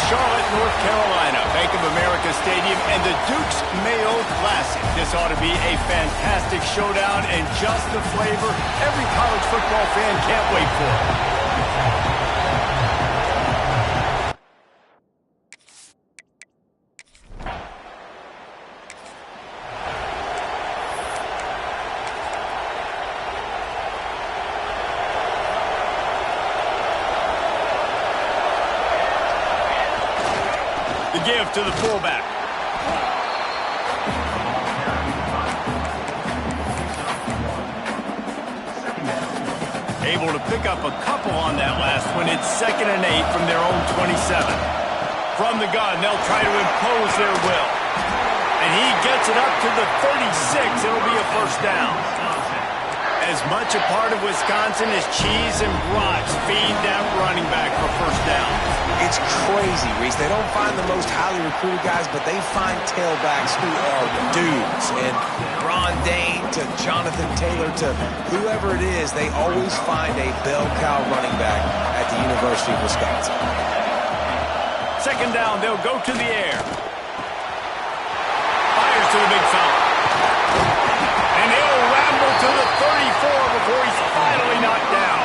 Charlotte, North Carolina, Bank of America Stadium, and the Duke's Mayo Classic. This ought to be a fantastic showdown and just the flavor every college football fan can't wait for. The give to the fullback. Able to pick up a couple on that last one. It's 2nd and 8 from their own 27. From the gun, they'll try to impose their will. And he gets it up to the 36. It'll be a first down. As much a part of Wisconsin as cheese and brats feed that running back for first down. It's crazy, Reese. They don't find the most highly recruited guys, but they find tailbacks who are dudes. And Ron Dane to Jonathan Taylor to whoever it is, they always find a bell cow running back at the University of Wisconsin. 2nd down, they'll go to the air. Fires to the big fella. And he'll ramble to the 34 before he's finally knocked down.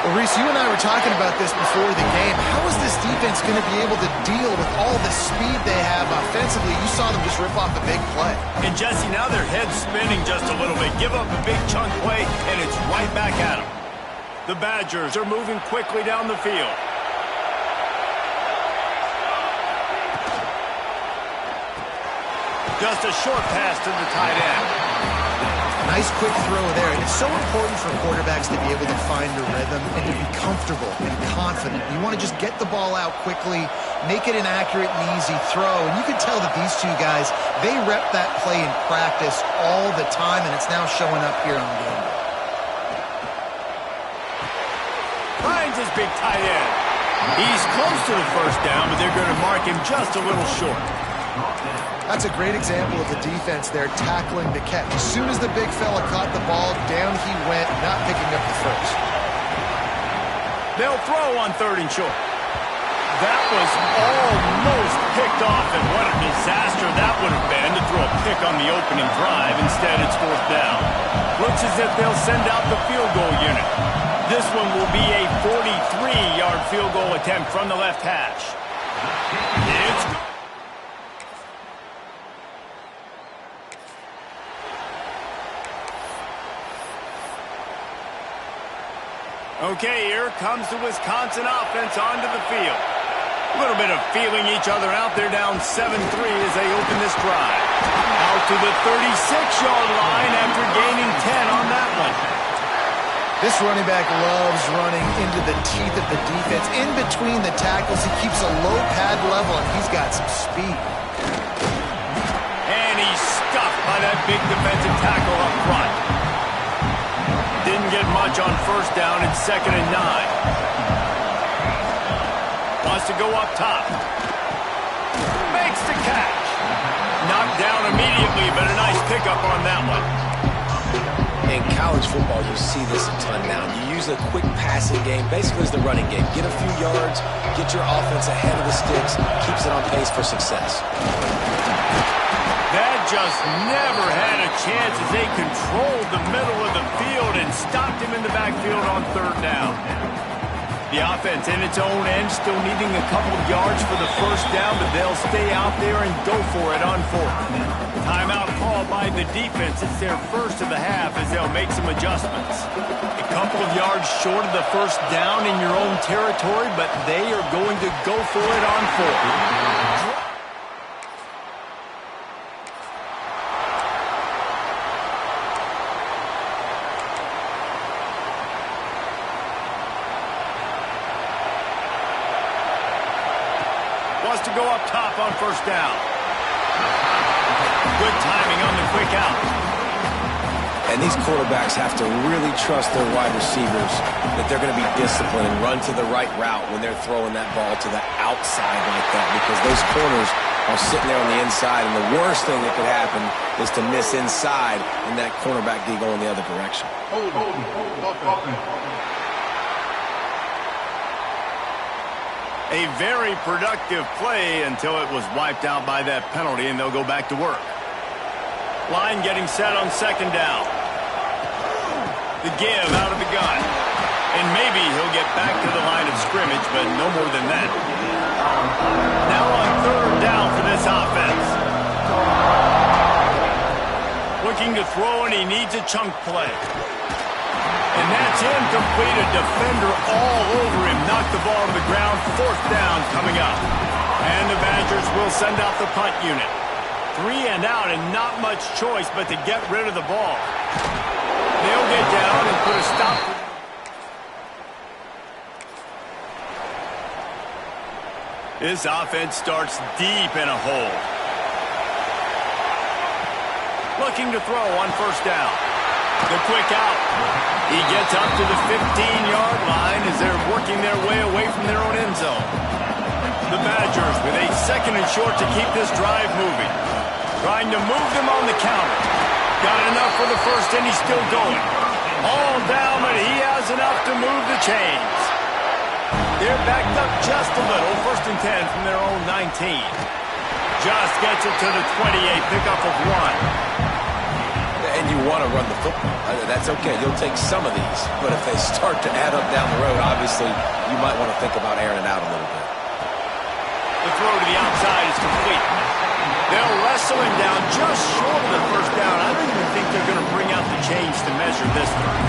Well, Reese, you and I were talking about this before the game. How is this defense going to be able to deal with all the speed they have offensively? You saw them just rip off a big play. And, Jesse, now their head's spinning just a little bit. Give up a big chunk play, and it's right back at them. The Badgers are moving quickly down the field. Just a short pass to the tight end. Nice quick throw there, and it's so important for quarterbacks to be able to find a rhythm and to be comfortable and confident. You want to just get the ball out quickly, make it an accurate and easy throw, and you can tell that these two guys, they rep that play in practice all the time, and it's now showing up here on the game. Finds his big tight end. He's close to the first down, but they're going to mark him just a little short. That's a great example of the defense there tackling the catch. As soon as the big fella caught the ball, down he went, not picking up the first. They'll throw on 3rd and short. That was almost picked off, and what a disaster that would have been to throw a pick on the opening drive. Instead, it's 4th down. Looks as if they'll send out the field goal unit. This one will be a 43-yard field goal attempt from the left hash. It's good. Okay, here comes the Wisconsin offense onto the field. A little bit of feeling each other out. They're down 7-3 as they open this drive. Out to the 36-yard line after gaining 10 on that one. This running back loves running into the teeth of the defense. In between the tackles, he keeps a low pad level, and he's got some speed. And he's stuffed by that big defensive tackle up front. Didn't get much on first down. It's 2nd and 9. Wants to go up top. Makes the catch. Knocked down immediately, but a nice pickup on that one. In college football, you see this a ton now. You use a quick passing game, basically as the running game. Get a few yards, get your offense ahead of the sticks, keeps it on pace for success. That just never had a chance as they controlled the middle of the field and stopped him in the backfield on 3rd down. The offense in its own end still needing a couple of yards for the first down, but they'll stay out there and go for it on 4th. Timeout called by the defense. It's their first of the half as they'll make some adjustments. A couple of yards short of the first down in your own territory, but they are going to go for it on 4th. To go up top on first down. Good timing on the quick out. And these quarterbacks have to really trust their wide receivers that they're going to be disciplined and run to the right route when they're throwing that ball to the outside like that, because those corners are sitting there on the inside, and the worst thing that could happen is to miss inside and that cornerback be going the other direction. A very productive play until it was wiped out by that penalty, and they'll go back to work. Line getting set on second down. The give out of the gun. And maybe he'll get back to the line of scrimmage, but no more than that. Now on third down for this offense. Looking to throw, and he needs a chunk play. And that's incomplete. A defender all over him. Knocked the ball to the ground. Fourth down coming up. And the Badgers will send out the punt unit. 3 and out, and not much choice but to get rid of the ball. They'll get down and put a stop. This offense starts deep in a hole. Looking to throw on first down. The quick out. He gets up to the 15-yard line as they're working their way away from their own end zone. The Badgers with a second and short to keep this drive moving. Trying to move them on the counter. Got enough for the first, and he's still going. All down, but he has enough to move the chains. They're backed up just a little. First and 10 from their own 19. Just gets it to the 28, pickup of 1. And you want to run the football. That's okay. You'll take some of these. But if they start to add up down the road, obviously, you might want to think about airing it out a little bit. The throw to the outside is complete. They'll wrestle him down just short of the first down. I don't even think they're going to bring out the chains to measure this one.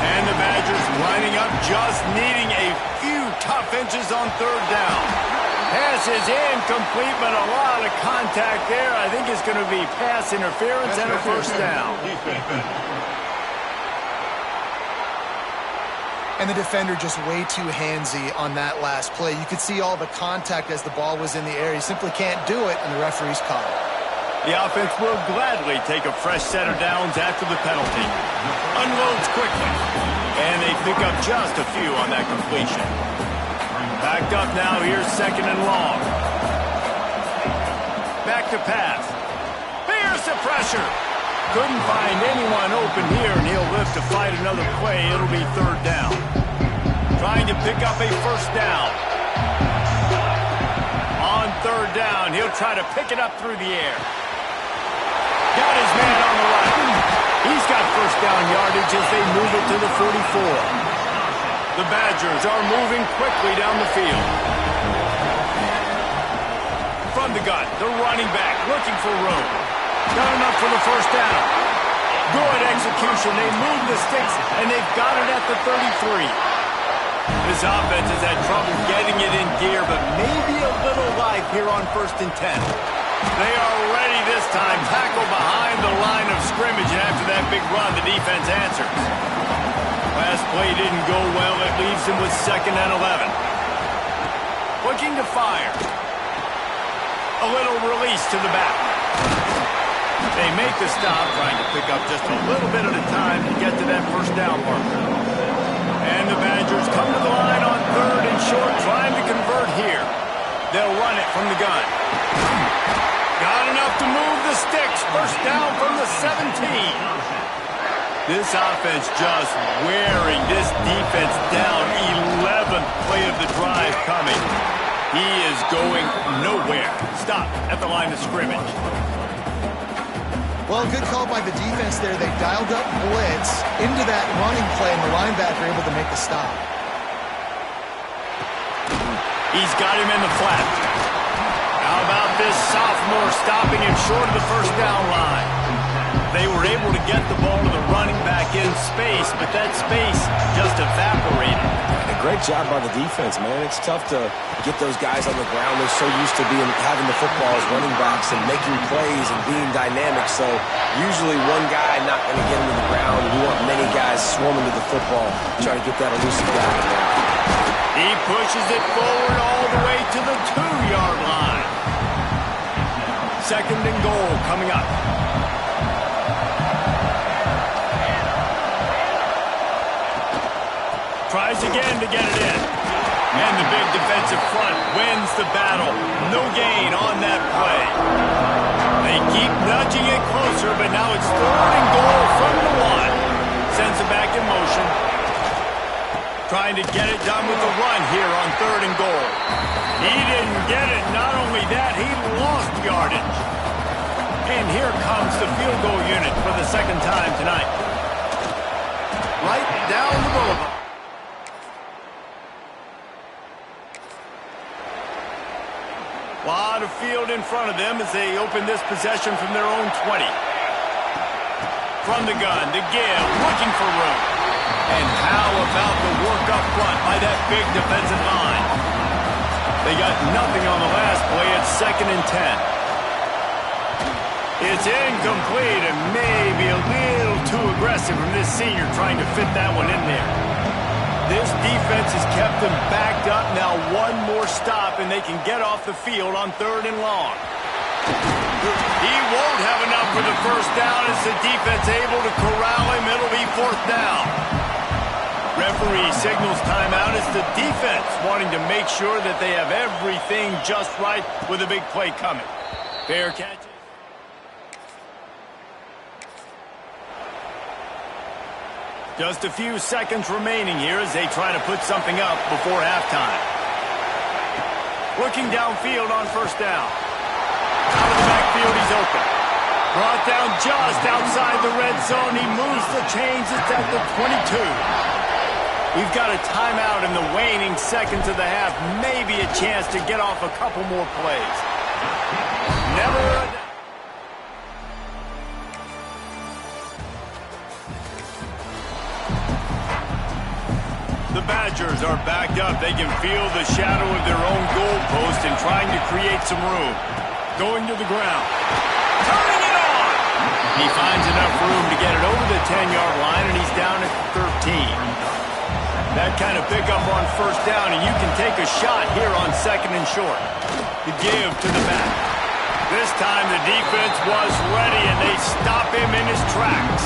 And the Badgers lining up, just needing a few tough inches on third down. Pass is incomplete, but a lot of contact there. I think it's going to be pass interference and a first down. And the defender just way too handsy on that last play. You could see all the contact as the ball was in the air. He simply can't do it, and the referee's caught it. The offense will gladly take a fresh set of downs after the penalty. Unloads quickly, and they pick up just a few on that completion. Backed up now, here's second and long. Back to pass. Here's the pressure. Couldn't find anyone open here, and he'll live to fight another play. It'll be third down. Trying to pick up a first down. On third down, he'll try to pick it up through the air. Got his man on the right. He's got first down yardage as they move it to the 44. The Badgers are moving quickly down the field. From the gun, the running back looking for room. Got enough for the first down. Good execution. They move the sticks, and they've got it at the 33. This offense has had trouble getting it in gear, but maybe a little life here on first and 10. They are ready this time. Tackle behind the line of scrimmage, and after that big run, the defense answers. Last play didn't go well. It leaves him with second and 11. Looking to fire. A little release to the back. They make the stop, trying to pick up just a little bit at a time to get to that first down marker. And the Badgers come to the line on third and short, trying to convert here. They'll run it from the gun. Got enough to move the sticks. First down from the 17. This offense just wearing this defense down. 11th play of the drive coming. He is going nowhere. Stop at the line of scrimmage. Well, good call by the defense there. They dialed up blitz into that running play, and the linebacker able to make the stop. He's got him in the flat. How about this sophomore stopping him short of the first down line? They were able to get the ball to the running back in space, but that space just evaporated. A great job by the defense, man. It's tough to get those guys on the ground. They're so used to having the football as running backs and making plays and being dynamic. So usually one guy not going to get him to the ground. You want many guys swarming to the football, trying to get that elusive guy in there. He pushes it forward all the way to the 2-yard line. Second and goal coming up. Tries again to get it in. And the big defensive front wins the battle. No gain on that play. They keep nudging it closer, but now it's third and goal from the 1. Sends it back in motion. Trying to get it done with the run here on 3rd and goal. He didn't get it. Not only that, he lost yardage. And here comes the field goal unit for the 2nd time tonight. Right down the boulevard. A lot of field in front of them as they open this possession from their own 20. From the gun, the give, looking for room. And how about the work up front by that big defensive line? They got nothing on the last play. It's 2nd and 10. It's incomplete and maybe a little too aggressive from this senior trying to fit that one in there. This defense has kept them backed up. Now one more stop and they can get off the field on 3rd and long. He won't have enough for the 1st down as the defense able to corral him. It'll be 4th down. Referee signals timeout as the defense wanting to make sure that they have everything just right with a big play coming. Fair catch. Just a few seconds remaining here as they try to put something up before halftime. Looking downfield on 1st down. Out of the backfield, he's open. Brought down just outside the red zone. He moves the chains. It's at the 22. We've got a timeout in the waning seconds of the half. Maybe a chance to get off a couple more plays. Never a... The Badgers are backed up. They can feel the shadow of their own goalpost and trying to create some room. Going to the ground. Turning it on! He finds enough room to get it over the 10-yard line, and he's down at 13. That kind of pickup on 1st down, and you can take a shot here on 2nd and short. The give to the back. This time the defense was ready, and they stop him in his tracks.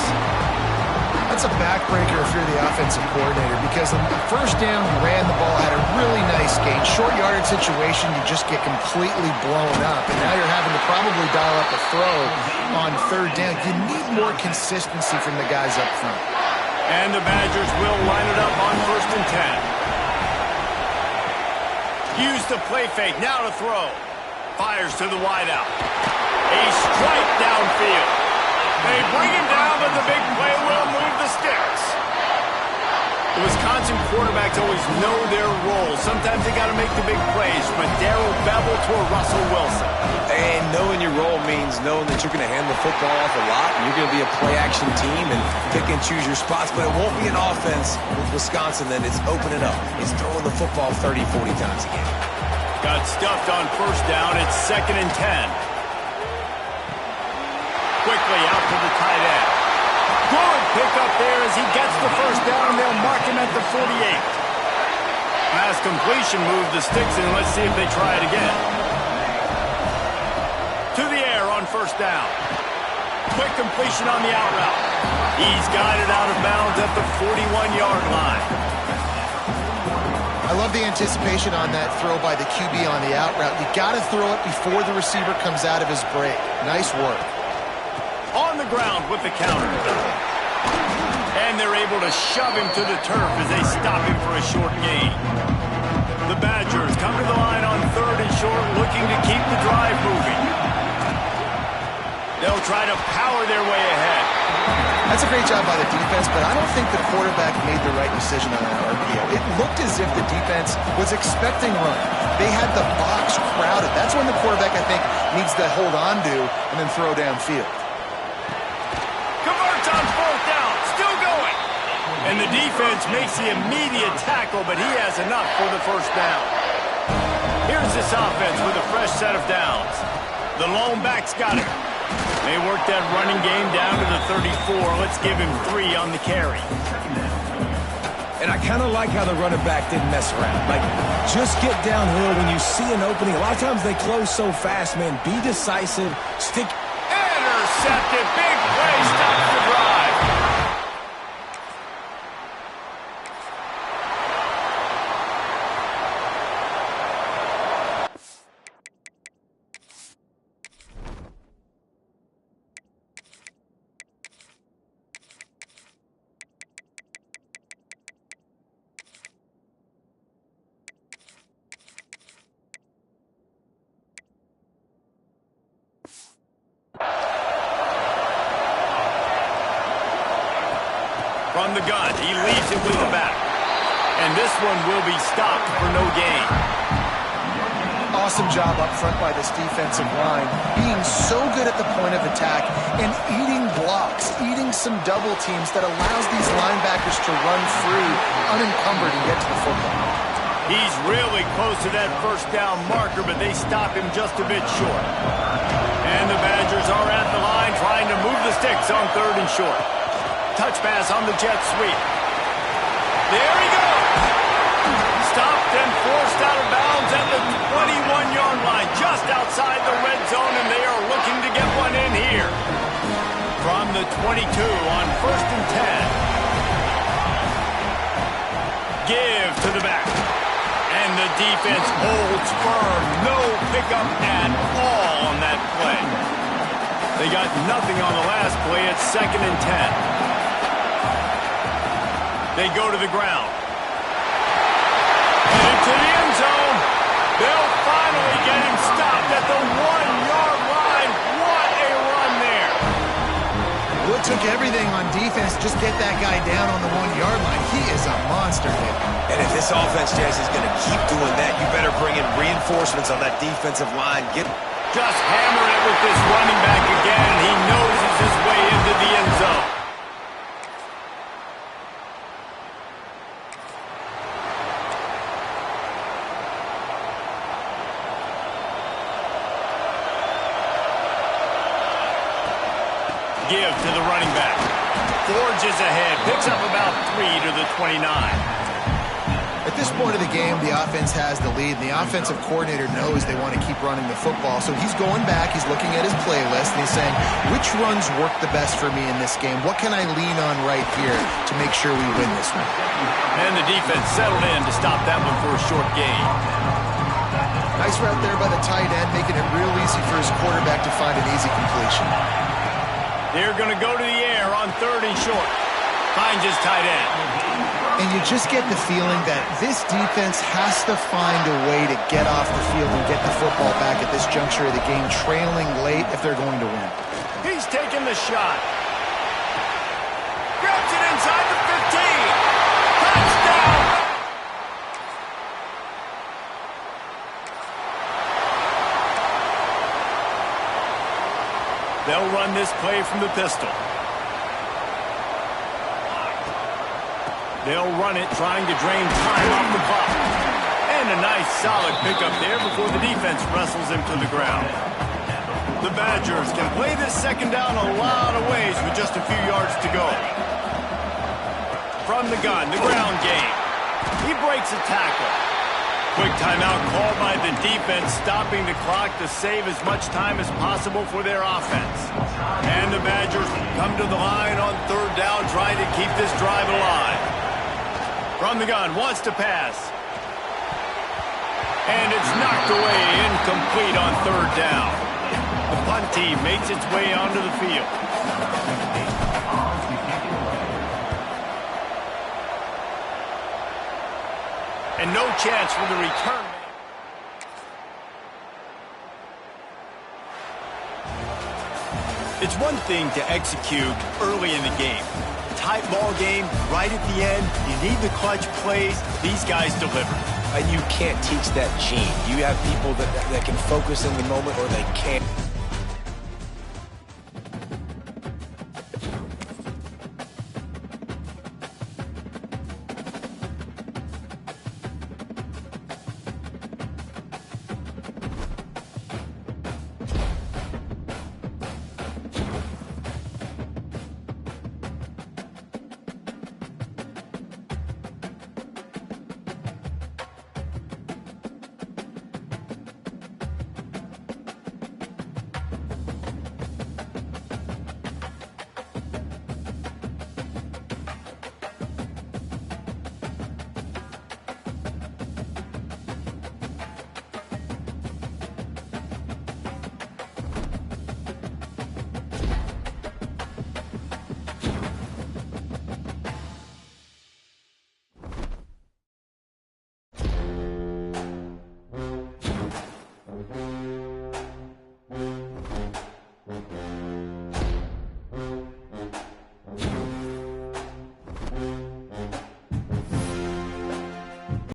That's a backbreaker if you're the offensive coordinator, because on the 1st down, you ran the ball, had a really nice gain. Short yardage situation, you just get completely blown up, and now you're having to probably dial up a throw on 3rd down. You need more consistency from the guys up front. And the Badgers will line it up on 1st and 10. Use the play fake, now to throw. Fires to the wideout. A strike downfield. They bring him down, but the big play will move the sticks. The Wisconsin quarterbacks always know their role. Sometimes they got to make the big plays, from a Darrell Bevel to a Russell Wilson. And knowing your role means knowing that you're going to hand the football off a lot, and you're going to be a play-action team and pick and choose your spots, but it won't be an offense with Wisconsin that is opening up. It's throwing the football 30, 40 times a game. Got stuffed on 1st down. It's 2nd and 10. Quickly out to the tight end. Good pick up there as he gets the 1st down, and they'll mark him at the 48. Pass completion moved the sticks, and let's see if they try it again. To the air on 1st down. Quick completion on the out route. He's got it out of bounds at the 41-yard line. I love the anticipation on that throw by the QB on the out route. You got to throw it before the receiver comes out of his break. Nice work. On the ground with the counter. And they're able to shove him to the turf as they stop him for a short gain. The Badgers come to the line on 3rd and short, looking to keep the drive moving. They'll try to power their way ahead. That's a great job by the defense, but I don't think the quarterback made the right decision on that RPO. It looked as if the defense was expecting run. They had the box crowded. That's when the quarterback, I think, needs to hold on to and then throw downfield. Converts on 4th down, still going. And the defense makes the immediate tackle, but he has enough for the 1st down. Here's this offense with a fresh set of downs. The lone back's got it. They work that running game down to the 34. Let's give him 3 on the carry. And I kind of like how the running back didn't mess around. Like, just get downhill when you see an opening. A lot of times they close so fast, man. Be decisive. Stick. Intercepted. Big play. Stops the drive. From the gun, he leads it with the back. And this one will be stopped for no gain. Awesome job up front by this defensive line, being so good at the point of attack and eating blocks, eating some double teams that allows these linebackers to run free, unencumbered, and get to the football. He's really close to that first down marker, but they stop him just a bit short. And the Badgers are at the line trying to move the sticks on 3rd and short. Touch pass on the jet sweep. There he goes. Stopped and forced out of bounds at the 21-yard line, just outside the red zone, and they are looking to get one in here. From the 22 on 1st and 10. Give to the back. And the defense holds firm. No pickup at all on that play. They got nothing on the last play. It's 2nd and 10. They go to the ground. And into the end zone. They'll finally get him stopped at the 1-yard line. What a run there. Well, it took everything on defense to just get that guy down on the 1-yard line. He is a monster hit. And if this offense, Jazz, is going to keep doing that, you better bring in reinforcements on that defensive line. Just hammer it with this running back again. He noses his way into the end zone. Give to the running back. Forges ahead. Picks up about 3 to the 29. At this point of the game, the offense has the lead, and the offensive coordinator knows they want to keep running the football. So he's going back, he's looking at his playlist, and he's saying, which runs work the best for me in this game? What can I lean on right here to make sure we win this one? And the defense settled in to stop that one for a short gain. Nice route there by the tight end, making it real easy for his quarterback to find an easy completion. They're going to go to the air on 3rd and short. Finds his tight end. And you just get the feeling that this defense has to find a way to get off the field and get the football back at this juncture of the game, trailing late if they're going to win. He's taking the shot. Grabs it inside the 15. Touchdown! They'll run this play from the pistol. They'll run it, trying to drain time off the clock. And a nice, solid pickup there before the defense wrestles him to the ground. The Badgers can play this 2nd down a lot of ways with just a few yards to go. From the gun, the ground game. He breaks a tackle. Quick timeout called by the defense, stopping the clock to save as much time as possible for their offense. And the Badgers come to the line on 3rd down, trying to keep this drive alive. From the gun, wants to pass. And it's knocked away, incomplete on 3rd down. The punt team makes its way onto the field. And no chance for the return. It's one thing to execute early in the game. Tight ball game, right at the end. You need the clutch plays. These guys deliver. And you can't teach that gene. You have people that can focus in the moment or they can't.